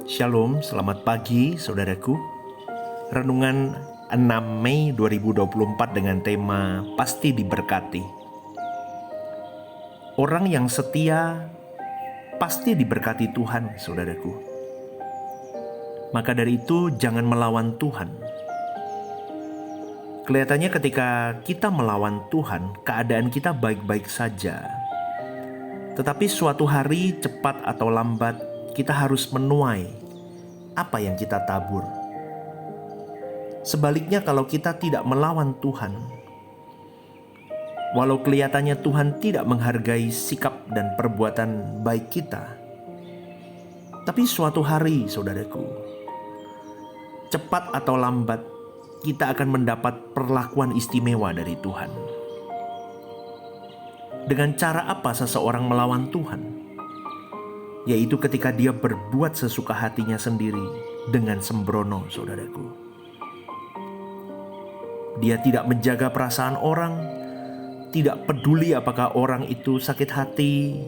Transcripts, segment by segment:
Shalom, selamat pagi saudaraku. Renungan 6 Mei 2024 dengan tema Pasti Diberkati. Orang yang setia pasti diberkati Tuhan, saudaraku. Maka dari itu jangan melawan Tuhan. Kelihatannya ketika kita melawan Tuhan, keadaan kita baik-baik saja. Tetapi suatu hari cepat atau lambat kita harus menuai apa yang kita tabur. Sebaliknya kalau kita tidak melawan Tuhan, walau kelihatannya Tuhan tidak menghargai sikap dan perbuatan baik kita, tapi suatu hari saudaraku, cepat atau lambat kita akan mendapat perlakuan istimewa dari Tuhan. Dengan cara apa seseorang melawan Tuhan? Yaitu ketika dia berbuat sesuka hatinya sendiri dengan sembrono, saudaraku. Dia tidak menjaga perasaan orang, tidak peduli apakah orang itu sakit hati,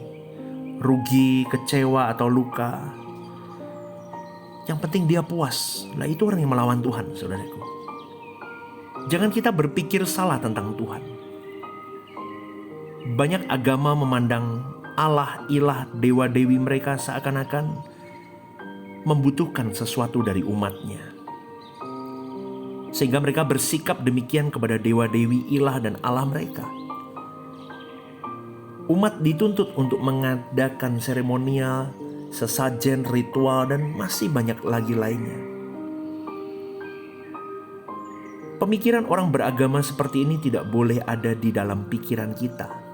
rugi, kecewa, atau luka. Yang penting dia puas. Nah, itu orang yang melawan Tuhan, saudaraku. Jangan kita berpikir salah tentang Tuhan. Banyak agama memandang Allah, ilah, dewa-dewi mereka seakan-akan membutuhkan sesuatu dari umatnya. Sehingga mereka bersikap demikian kepada dewa-dewi, ilah, dan Allah mereka. Umat dituntut untuk mengadakan seremonial, sesajen, ritual, dan masih banyak lagi lainnya. Pemikiran orang beragama seperti ini tidak boleh ada di dalam pikiran kita.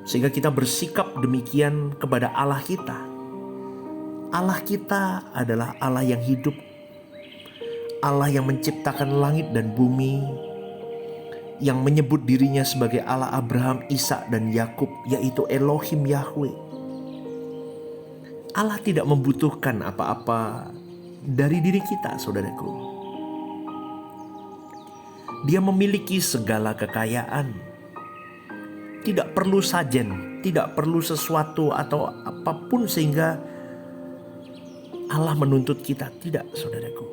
Sehingga kita bersikap demikian kepada Allah kita. Allah kita adalah Allah yang hidup, Allah yang menciptakan langit dan bumi, yang menyebut dirinya sebagai Allah Abraham, Ishak, dan Yakub, yaitu Elohim Yahweh. Allah tidak membutuhkan apa-apa dari diri kita, saudaraku. Dia memiliki segala kekayaan. Tidak perlu sajen, tidak perlu sesuatu atau apapun sehingga Allah menuntut kita. Tidak, saudaraku.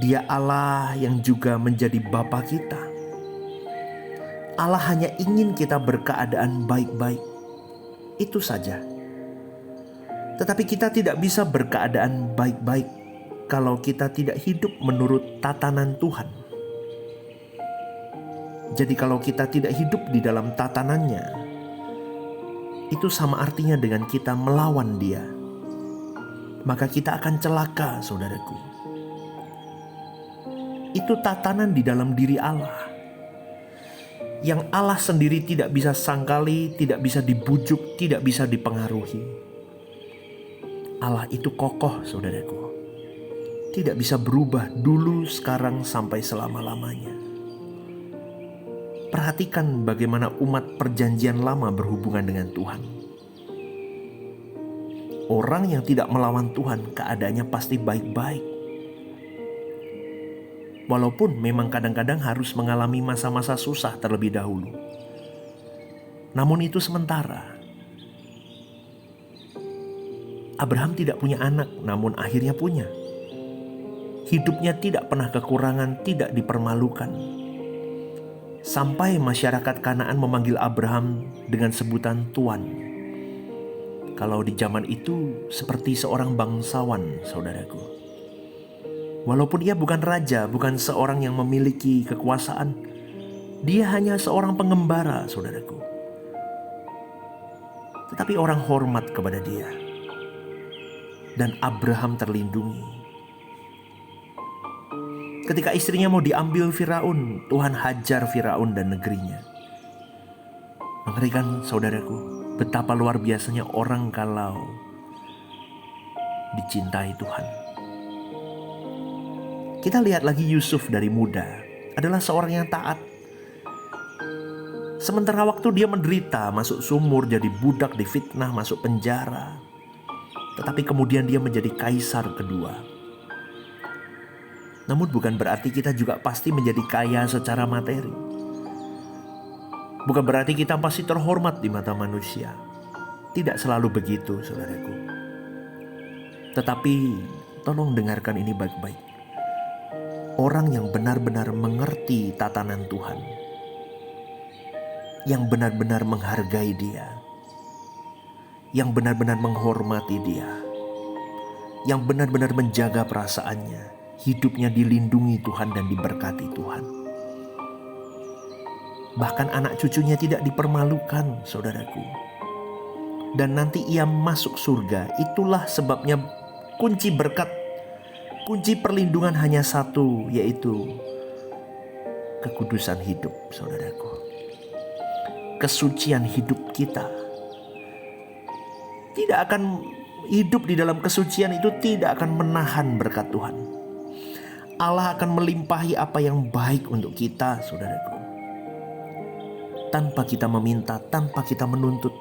Dia Allah yang juga menjadi Bapa kita. Allah hanya ingin kita berkeadaan baik-baik. Itu saja. Tetapi kita tidak bisa berkeadaan baik-baik kalau kita tidak hidup menurut tatanan Tuhan. Jadi kalau kita tidak hidup di dalam tatanannya, itu sama artinya dengan kita melawan Dia. Maka kita akan celaka, saudaraku. Itu tatanan di dalam diri Allah, yang Allah sendiri tidak bisa sangkali, tidak bisa dibujuk, tidak bisa dipengaruhi. Allah itu kokoh, saudaraku. Tidak bisa berubah dulu, sekarang, sampai selama-lamanya. Perhatikan bagaimana umat perjanjian lama berhubungan dengan Tuhan. Orang yang tidak melawan Tuhan, keadaannya pasti baik-baik. Walaupun memang kadang-kadang harus mengalami masa-masa susah terlebih dahulu. Namun itu sementara. Abraham tidak punya anak, namun akhirnya punya. Hidupnya tidak pernah kekurangan, tidak dipermalukan. Sampai masyarakat Kanaan memanggil Abraham dengan sebutan Tuan. Kalau di zaman itu seperti seorang bangsawan, saudaraku. Walaupun ia bukan raja, bukan seorang yang memiliki kekuasaan, dia hanya seorang pengembara, saudaraku. Tetapi orang hormat kepada dia. Dan Abraham terlindungi. Ketika istrinya mau diambil Firaun, Tuhan hajar Firaun dan negerinya. Mengerikan, saudaraku, betapa luar biasanya orang kalau dicintai Tuhan. Kita lihat lagi Yusuf dari muda adalah seorang yang taat. Sementara waktu dia menderita, masuk sumur, jadi budak, difitnah, masuk penjara. Tetapi kemudian dia menjadi kaisar kedua. Namun bukan berarti kita juga pasti menjadi kaya secara materi. Bukan berarti kita pasti terhormat di mata manusia. Tidak selalu begitu, saudaraku. Tetapi tolong dengarkan ini baik-baik. Orang yang benar-benar mengerti tatanan Tuhan, yang benar-benar menghargai Dia, yang benar-benar menghormati Dia, yang benar-benar menjaga perasaannya, hidupnya dilindungi Tuhan dan diberkati Tuhan. Bahkan anak cucunya tidak dipermalukan, saudaraku. Dan nanti ia masuk surga. Itulah sebabnya kunci berkat, kunci perlindungan hanya satu, yaitu kekudusan hidup, saudaraku. Kesucian hidup kita. Tidak akan hidup di dalam kesucian itu tidak akan menahan berkat Tuhan. Allah akan melimpahi apa yang baik untuk kita, saudaraku. Tanpa kita meminta, tanpa kita menuntut.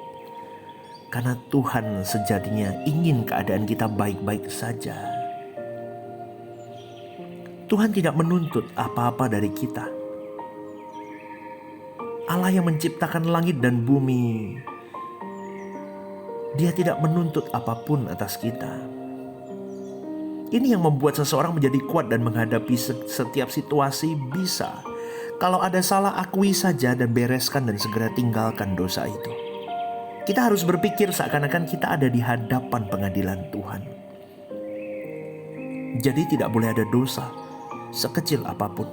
Karena Tuhan sejatinya ingin keadaan kita baik-baik saja. Tuhan tidak menuntut apa-apa dari kita. Allah yang menciptakan langit dan bumi, Dia tidak menuntut apapun atas kita. Ini yang membuat seseorang menjadi kuat dan menghadapi setiap situasi bisa. Kalau ada salah, akui saja dan bereskan dan segera tinggalkan dosa itu. Kita harus berpikir seakan-akan kita ada di hadapan pengadilan Tuhan. Jadi tidak boleh ada dosa, sekecil apapun,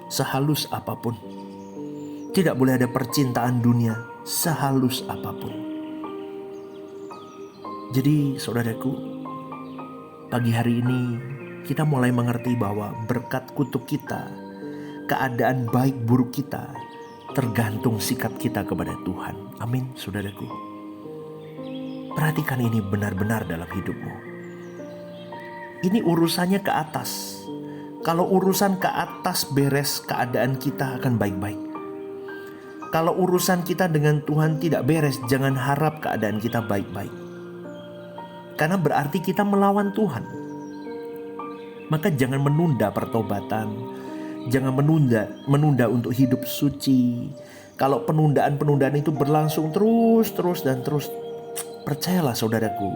sehalus apapun. Tidak boleh ada percintaan dunia, sehalus apapun. Jadi saudaraku, pagi hari ini kita mulai mengerti bahwa berkat kutuk kita, keadaan baik buruk kita, tergantung sikap kita kepada Tuhan. Amin, saudaraku. Perhatikan ini benar-benar dalam hidupmu. Ini urusannya ke atas. Kalau urusan ke atas beres, keadaan kita akan baik-baik. Kalau urusan kita dengan Tuhan tidak beres, jangan harap keadaan kita baik-baik. Karena berarti kita melawan Tuhan. Maka jangan menunda pertobatan. Jangan menunda untuk hidup suci. Kalau penundaan-penundaan itu berlangsung terus, percayalah saudaraku,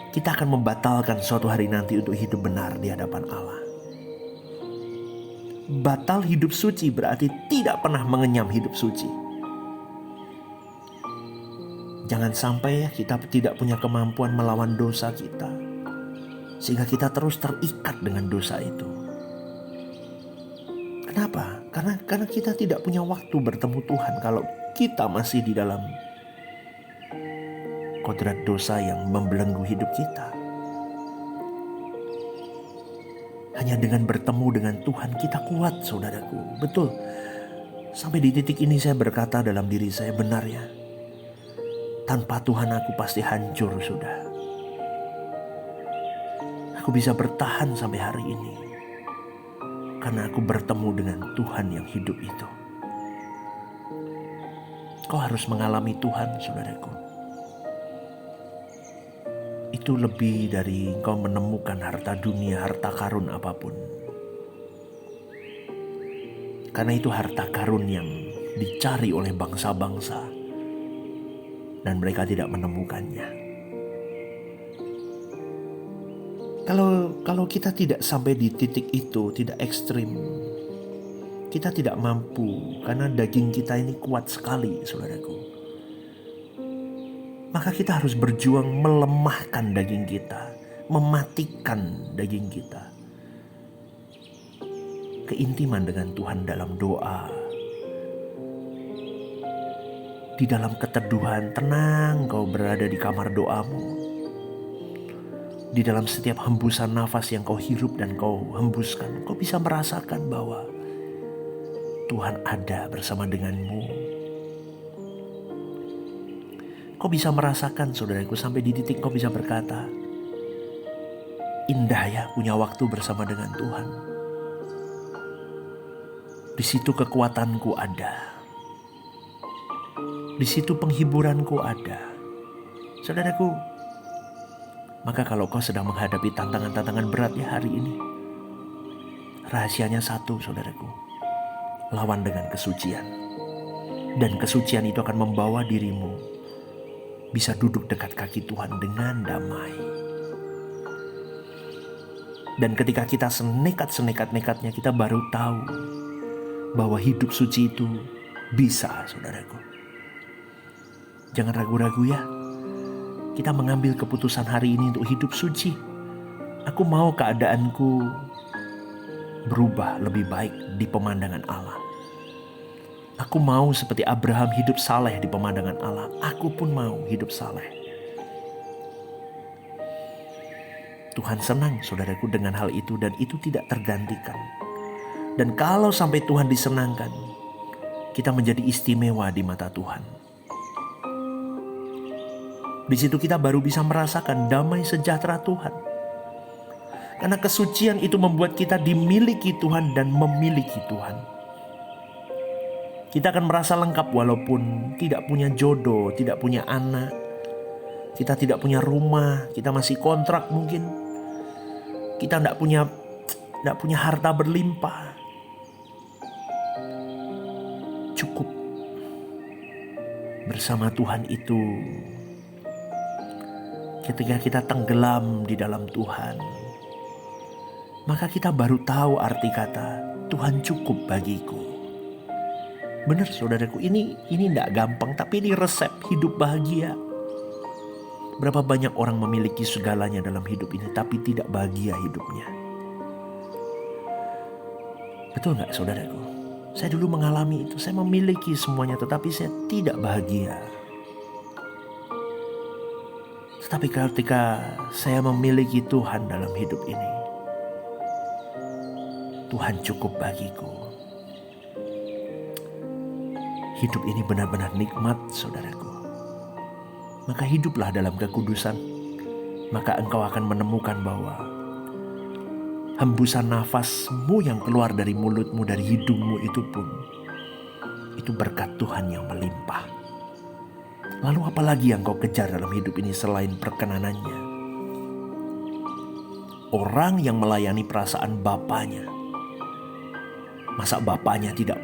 kita akan membatalkan suatu hari nanti untuk hidup benar di hadapan Allah. Batal hidup suci berarti tidak pernah mengenyam hidup suci. Jangan sampai kita tidak punya kemampuan melawan dosa kita, sehingga kita terus terikat dengan dosa itu. Kenapa? Karena kita tidak punya waktu bertemu Tuhan kalau kita masih di dalam kodrat dosa yang membelenggu hidup kita. Hanya dengan bertemu dengan Tuhan kita kuat, saudaraku. Betul. Sampai di titik ini saya berkata dalam diri saya, benar ya. Tanpa Tuhan aku pasti hancur sudah. Aku bisa bertahan sampai hari ini karena aku bertemu dengan Tuhan yang hidup itu. Kau harus mengalami Tuhan, saudaraku. Itu lebih dari engkau menemukan harta dunia, harta karun apapun. Karena itu harta karun yang dicari oleh bangsa-bangsa dan mereka tidak menemukannya. Kalau kita tidak sampai di titik itu, tidak ekstrim, kita tidak mampu karena daging kita ini kuat sekali, saudaraku. Maka kita harus berjuang melemahkan daging kita, mematikan daging kita. Keintiman dengan Tuhan dalam doa, di dalam keteduhan, tenang kau berada di kamar doamu. Di dalam setiap hembusan nafas yang kau hirup dan kau hembuskan, kau bisa merasakan bahwa Tuhan ada bersama denganmu. Kau bisa merasakan, saudaraku, sampai di titik kau bisa berkata, indah ya punya waktu bersama dengan Tuhan. Di situ kekuatanku ada. Di situ penghiburanku ada. Saudaraku, maka kalau kau sedang menghadapi tantangan-tantangan berat ya hari ini, rahasianya satu, saudaraku. Lawan dengan kesucian. Dan kesucian itu akan membawa dirimu bisa duduk dekat kaki Tuhan dengan damai. Dan ketika kita senekat-nekatnya, kita baru tahu bahwa hidup suci itu bisa, saudaraku. Jangan ragu-ragu ya. Kita mengambil keputusan hari ini untuk hidup suci. Aku mau keadaanku berubah lebih baik di pemandangan Allah. Aku mau seperti Abraham hidup saleh di pemandangan Allah. Aku pun mau hidup saleh. Tuhan senang, saudaraku, dengan hal itu, dan itu tidak tergantikan. Dan kalau sampai Tuhan disenangkan, kita menjadi istimewa di mata Tuhan. Di situ kita baru bisa merasakan damai sejahtera Tuhan. Karena kesucian itu membuat kita dimiliki Tuhan dan memiliki Tuhan. Kita akan merasa lengkap walaupun tidak punya jodoh, tidak punya anak. Kita tidak punya rumah, kita masih kontrak mungkin. Kita tidak punya harta berlimpah. Cukup bersama Tuhan itu. Ketika kita tenggelam di dalam Tuhan, maka kita baru tahu arti kata Tuhan cukup bagiku. Benar saudaraku, ini tidak gampang, tapi ini resep hidup bahagia. Berapa banyak orang memiliki segalanya dalam hidup ini, tapi tidak bahagia hidupnya. Betul gak saudaraku? Saya dulu mengalami itu. Saya memiliki semuanya, tetapi saya tidak bahagia. Tetapi ketika saya memiliki Tuhan dalam hidup ini, Tuhan cukup bagiku. Hidup ini benar-benar nikmat, saudaraku. Maka hiduplah dalam kekudusan. Maka engkau akan menemukan bahwa hembusan nafasmu yang keluar dari mulutmu, dari hidungmu itu pun, itu berkat Tuhan yang melimpah. Lalu apalagi yang kau kejar dalam hidup ini selain perkenanannya? Orang yang melayani perasaan bapaknya, masa bapaknya tidak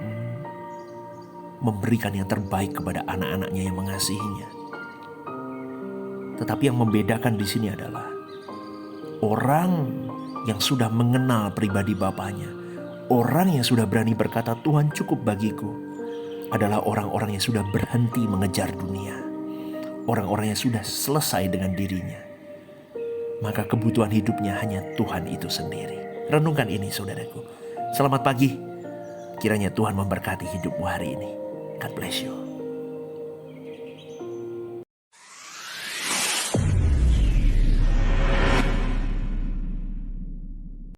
memberikan yang terbaik kepada anak-anaknya yang mengasihinya? Tetapi yang membedakan di sini adalah orang yang sudah mengenal pribadi bapaknya, orang yang sudah berani berkata Tuhan cukup bagiku, adalah orang-orang yang sudah berhenti mengejar dunia, orang-orang yang sudah selesai dengan dirinya. Maka kebutuhan hidupnya hanya Tuhan itu sendiri. Renungkan ini saudaraku. Selamat pagi. Kiranya Tuhan memberkati hidupmu hari ini. God bless you.